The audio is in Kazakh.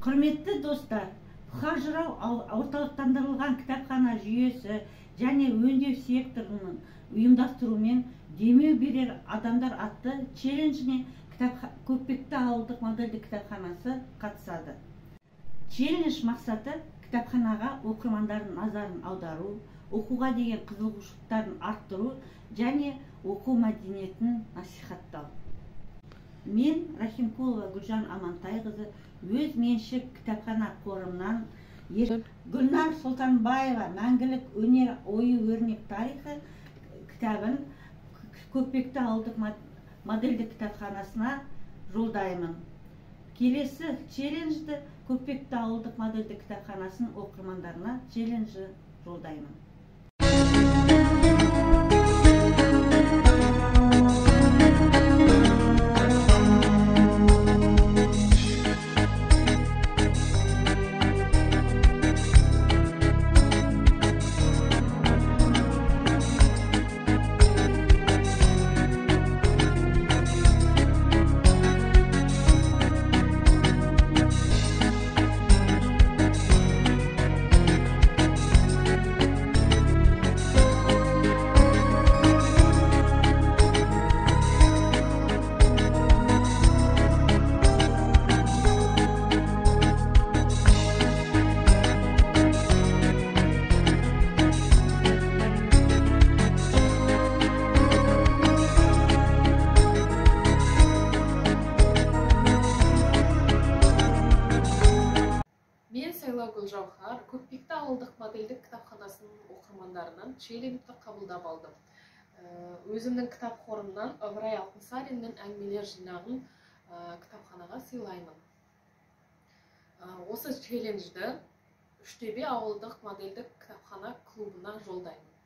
Құрметті достар, Бұқар жырау орталықтандырылған кітапхана жүйесі және өңдеу секторының ұйымдастыруымен демеу берер адамдар атты челленджіне Көкпекті ауылдық модельді кітапханасы қатысады. Челлендж мақсаты кітапханаға оқырмандардың назарын аудару, оқуға деген қызығушылықтарын арттыру және оқу мәдениетін насихаттау. Мен Рахимкулова Гүлжан Амантайқызы өз меншік кітапхана қорымнан Гүлнар Сұлтанбаева мәңгілік өнер ою-өрнек тарихы кітабын Көкпекті ауылдық модельді кітапханасына жолдаймын. Келесі челленджді Көкпекті ауылдық модельді кітапханасының оқырмандарына челленджі жолдаймын. Гүлжауһар Көкпекті ауылдық модельдік кітапханасының оқырмандарынан челленджді қабылдап алдым. Өзімнің кітап қорымнан Ыбырай Алтынсариннің әңгімелер жинағын кітапханаға сыйлаймын. Осы челленджді Үштөбе ауылдық модельдік кітапхана клубына жолдаймын.